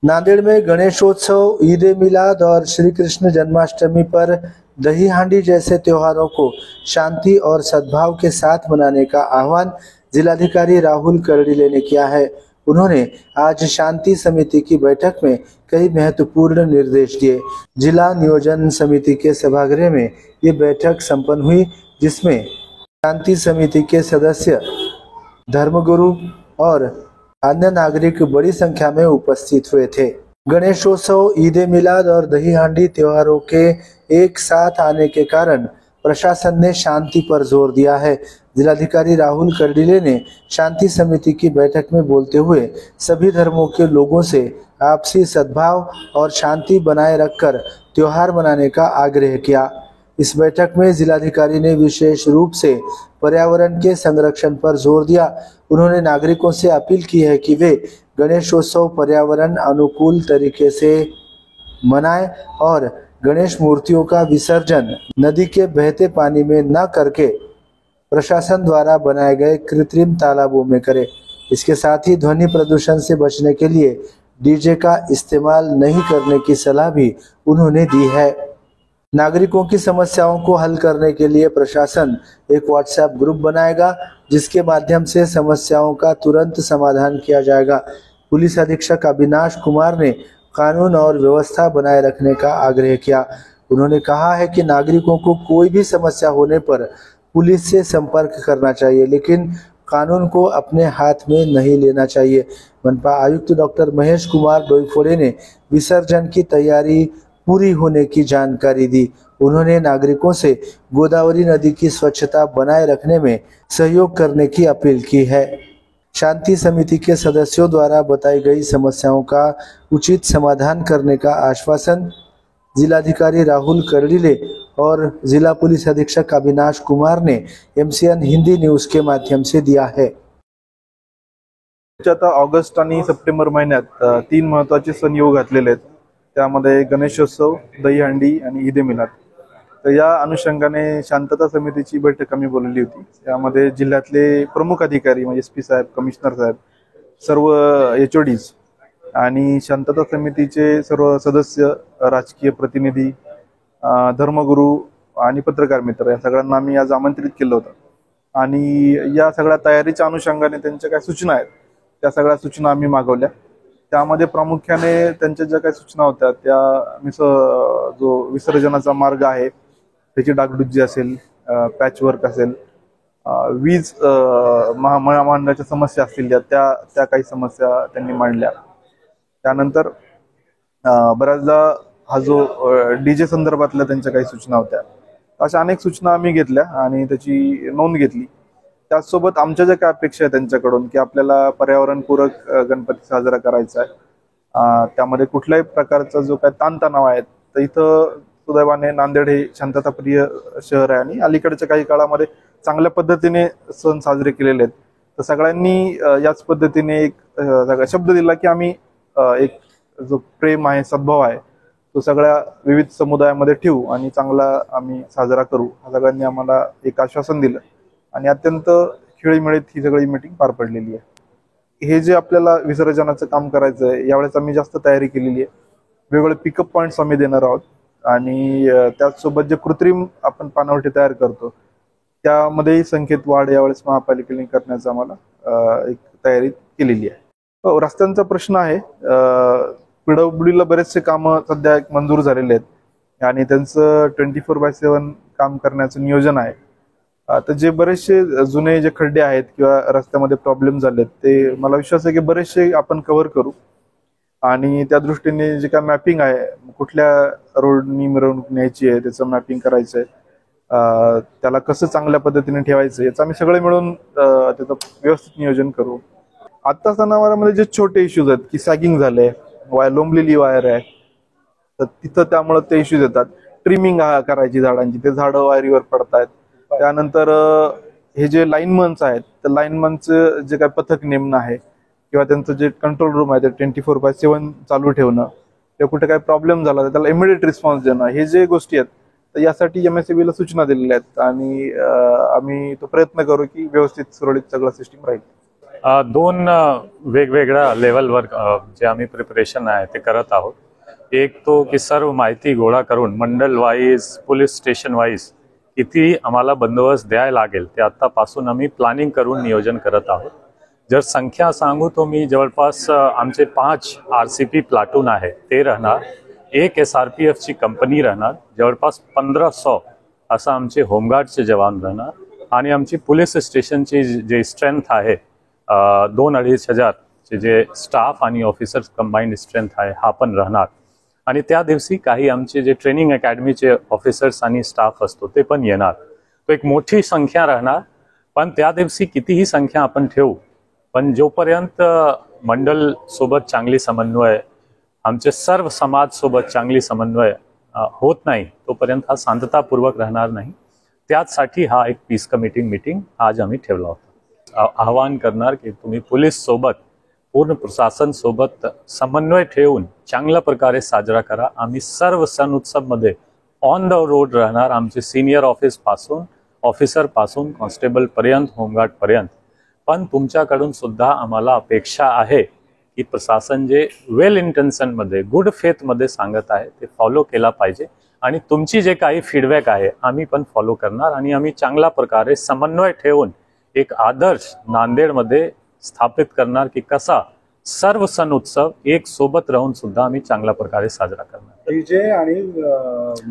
नांदेड़ में गणेशोत्सव, ईद ए मिलाद और श्री कृष्ण जन्माष्टमी पर दही हांडी जैसे त्योहारों को शांति और सद्भाव के साथ मनाने का आह्वान जिलाधिकारी राहुल कर्डिले ने किया है। उन्होंने आज शांति समिति की बैठक में कई महत्वपूर्ण निर्देश दिए। जिला नियोजन समिति के सभागृह में ये बैठक संपन्न हुई, जिसमें शांति समिति के सदस्य, धर्मगुरु और अन्य नागरिक बड़ी संख्या में उपस्थित हुए थे। गणेशोत्सव, ईद ए मिलाद और दही हांडी त्योहारों के एक साथ आने के कारण प्रशासन ने शांति पर जोर दिया है। जिलाधिकारी राहुल कर्डिले ने शांति समिति की बैठक में बोलते हुए सभी धर्मों के लोगों से आपसी सद्भाव और शांति बनाए रखकर त्योहार मनाने का आग्रह किया। इस बैठक में जिलाधिकारी ने विशेष रूप से पर्यावरण के संरक्षण पर जोर दिया। उन्होंने नागरिकों से अपील की है कि वे गणेशोत्सव पर्यावरण अनुकूल तरीके से मनाएं और गणेश मूर्तियों का विसर्जन नदी के बहते पानी में न करके प्रशासन द्वारा बनाए गए कृत्रिम तालाबों में करें। इसके साथ ही ध्वनि प्रदूषण से बचने के लिए डीजे का इस्तेमाल नहीं करने की सलाह भी उन्होंने दी है। नागरिकों की समस्याओं को हल करने के लिए प्रशासन एक व्हाट्सएप ग्रुप बनाएगा, जिसके माध्यम से समस्याओं का तुरंत समाधान किया जाएगा। पुलिस अधीक्षक अविनाश कुमार ने कानून और व्यवस्था बनाए रखने का आग्रह किया। उन्होंने कहा है कि नागरिकों को कोई भी समस्या होने पर पुलिस से संपर्क करना चाहिए, लेकिन कानून को अपने हाथ में नहीं लेना चाहिए। मनपा आयुक्त डॉक्टर महेश कुमार डोईफोड़े ने विसर्जन की तैयारी पूरी होने की जानकारी दी। उन्होंने नागरिकों से गोदावरी नदी की स्वच्छता बनाए रखने में सहयोग करने की अपील की है। शांति समिति के सदस्यों द्वारा बताई गई समस्याओं का उचित समाधान करने का आश्वासन जिलाधिकारी राहुल कर्डिले और जिला पुलिस अधीक्षक अविनाश कुमार ने MCN हिंदी न्यूज के माध्यम से दिया है। आता ऑगस्ट आणि सप्टेंबर महिन्यात 3 महत्त्वाचे सण येऊ घातलेले आहेत। त्यामध्ये गणेशोत्सव, दहीहंडी आणि ईद ए मिलाद। तर या अनुषंगाने शांतता समितीची बैठक आम्ही बोलवली होती। त्यामध्ये जिल्ह्यातले प्रमुख अधिकारी म्हणजे SP साहेब, कमिशनर साहेब, सर्व HODs आणि शांतता समितीचे सर्व सदस्य, राजकीय प्रतिनिधी, धर्मगुरू आणि पत्रकार मित्र या सगळ्यांना आम्ही आज आमंत्रित केलं होतं आणि या सगळ्या तयारीच्या अनुषंगाने त्यांच्या काय सूचना आहेत त्या सगळ्या सूचना आम्ही मागवल्या। त्यामध्ये प्रामुख्याने त्यांच्या ज्या काही सूचना होत्या त्या जो विसर्जनाचा मार्ग आहे त्याची डागडुजी असेल, पॅचवर्क असेल, वीज महामंडळाच्या समस्या असतील त्या काही समस्या त्यांनी मांडल्या। त्यानंतर बऱ्याचदा हा जो डीजे संदर्भातल्या त्यांच्या काही सूचना होत्या, अशा अनेक सूचना आम्ही घेतल्या आणि त्याची नोंद घेतली। त्याचसोबत आमच्या ज्या काही अपेक्षा आहेत त्यांच्याकडून की आपल्याला पर्यावरणपूरक गणपती साजरा करायचा आहे, त्यामध्ये कुठल्याही प्रकारचा जो काही ताणतणाव आहे तर इथं सुदैवाने नांदेड हे शांतताप्रिय शहर आहे आणि अलीकडच्या काही काळामध्ये चांगल्या पद्धतीने सण साजरे केलेले आहेत। तर सगळ्यांनी याच पद्धतीने एक शब्द दिला की आम्ही एक जो प्रेम आहे, सद्भाव आहे तो सगळ्या विविध समुदायामध्ये ठेवू आणि चांगला आम्ही साजरा करू, सगळ्यांनी आम्हाला एक आश्वासन दिलं आणि अत्यंत खेळीमेळीत ही सगळी मीटिंग पार पडलेली आहे। हे जे आपल्याला विसर्जनाचं काम करायचं आहे यावेळेस आम्ही जास्त तयारी केलेली आहे। वेगवेगळे पिकअप पॉइंट्स आम्ही देणार आहोत आणि त्याचसोबत जे कृत्रिम आपण पाणवठे तयार करतो त्यामध्येही संख्येत वाढ यावेळेस महापालिकेने करण्याचा आम्हाला एक तयारी केलेली आहे। रस्त्यांचा प्रश्न आहे, PWDला बरेचसे कामं सध्या मंजूर झालेले आहेत आणि त्यांचं 24/7 काम करण्याचं नियोजन आहे। तर जे बरेचसे जुने जे खड्डे आहेत किंवा रस्त्यामध्ये प्रॉब्लेम झालेत ते मला विश्वास आहे की बरेचसे आपण कव्हर करू आणि त्या दृष्टीने जे काय मॅपिंग आहे, कुठल्या रोडनी मिरवणूक न्यायची आहे त्याचं मॅपिंग करायचं आहे, त्याला कसं चांगल्या पद्धतीने ठेवायचं याचं आम्ही सगळे मिळून त्याचं व्यवस्थित नियोजन करू। आता सणावारामध्ये जे छोटे इश्यूज आहेत की सॅगिंग झाले, लोंबलेली वायर आहे तर तिथं त्यामुळे ते इश्यूज येतात। ट्रिमिंग करायची झाडांची, ते झाडं वायरीवर पडतायत। त्यानंतर हे जे लाईनमन्स आहेत तर लाईनमनचं जे काय पथक नेमणं आहे किंवा त्यांचं जे कंट्रोल रूम आहे ते 24/7 चालू ठेवणं, किंवा कुठे काही प्रॉब्लेम झाला तर त्याला इमिडिएट रिस्पॉन्स देणं, हे जे गोष्टी आहेत तर यासाठी MSEBला सूचना दिलेल्या आहेत आणि आम्ही तो प्रयत्न करू की व्यवस्थित सुरळीत सगळं सिस्टीम राहील। दोन वेगवेगळ्या लेवलवर जे आम्ही प्रिपरेशन आहे ते करत आहोत. एक तो की सर्व माहिती गोळा करून मंडल वाईज, पोलीस स्टेशन वाईज किती आम्हाला बंदोबस्त द्यायला लागेल ते आतापासून आम्ही प्लॅनिंग करून नियोजन करत आहोत. जर संख्या सांगू तो मी जवळपास आमचे 5 RCP प्लाटून आहे ते राहणार, एक SRPF ची कंपनी राहणार, जवळपास 1500 असं आमचे होमगार्डचे जवान राहणार आणि आमची पोलीस स्टेशनची जे स्ट्रेंथ आहे 2-2.5 हजारचे जे स्टाफ आणि ऑफिसर्स कंबाईंड स्ट्रेंथ आहे हा पण राहणार. आणि त्या दिवशी काही आमचे जे ट्रेनिंग अकॅडमीचे ऑफिसर्स आणि स्टाफ असतो ते पण येणार. तो एक मोठी संख्या राहणार. पण त्या दिवशी कितीही संख्या आपण ठेवू, पण जोपर्यंत मंडल सोबत चांगली समन्वय, आमचे सर्व समाज सोबत चांगली समन्वय होत नाही तोपर्यंत हा शांततापूर्वक राहणार नाही. त्यासाठी हा एक पीस कमिटी मीटिंग आज आम्ही ठेवला होता. आवाहन करणार की तुम्ही पोलीस सोबत, पूर्ण प्रशासन सोबत समन्वय ठेवून चांगल्या प्रकारे साजरा करा. आम्ही सर्व सण उत्सव मध्ये ऑन द रोड राहणार. आमचे सिनियर ऑफिसर पासून कॉन्स्टेबल पर्यंत, होमगार्ड पर्यंत. पण तुमच्याकडून सुद्धा आम्हाला अपेक्षा आहे की प्रशासन जे वेल इंटेन्शन मध्ये, गुड फेथ मध्ये सांगत आहे ते फॉलो केला पाहिजे. आणि तुमची जे काही फीडबॅक आहे आम्ही पण फॉलो करणार आणि आम्ही चांगल्या प्रकारे समन्वय ठेवून एक आदर्श नांदेडमध्ये स्थापित करणार की कसा सर्व सण उत्सव एक सोबत राहून सुद्धा आम्ही चांगल्या प्रकारे साजरा करणार. डीजे आणि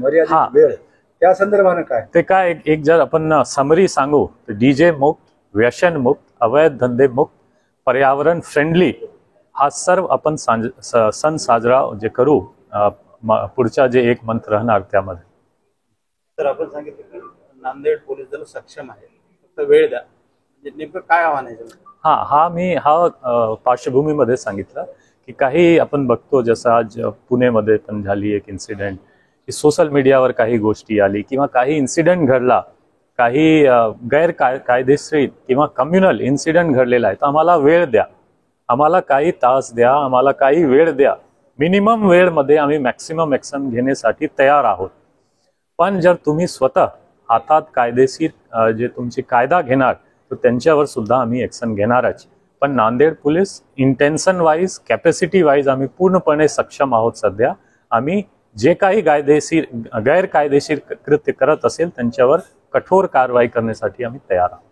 मर्यादित वेळ त्या संदर्भाने काय ते काय एक जर आपण समरी सांगू तर डीजे मुक्त, व्यसन मुक्त, अवैध धंदे मुक्त, पर्यावरण फ्रेंडली हा सर्व आपण सण साजरा जे करू पुढच्या जे 1 मंथ राहणार त्यामध्ये. तर आपण सांगितलं की नांदेड पोलीस दल सक्षम आहे, फक्त वेळ द्या, म्हणजे नेमकं काय आव्हान आहे? मी पार्श्वभूमीमध्ये सांगितलं की काही आपण बघतो जसं आज पुणेमध्ये पण झाली एक इन्सिडेंट की सोशल मीडियावर काही गोष्टी आली किंवा काही इन्सिडेंट घडला, काही कायदेशीर किंवा कम्युनल इन्सिडेंट घडलेला आहे, तर आम्हाला वेळ द्या, आम्हाला काही तास द्या, आम्हाला काही वेळ द्या. मिनिमम वेळमध्ये आम्ही मॅक्सिमम ॲक्शन घेण्यासाठी तयार आहोत. पण जर तुम्ही स्वतः हातात कायदेशीर जे तुमची कायदा घेणार तर त्यांच्यावर सुद्धा आम्ही ॲक्शन घेणारच. पण Nanded police intention wise, capacity wise आम्ही पूर्णपणे सक्षम आहोत. सध्या आम्ही जे काही गैरकायदेशीर कृत्य करत असेल त्यांच्यावर कठोर कारवाई करण्यासाठी आम्ही तयार आहोत.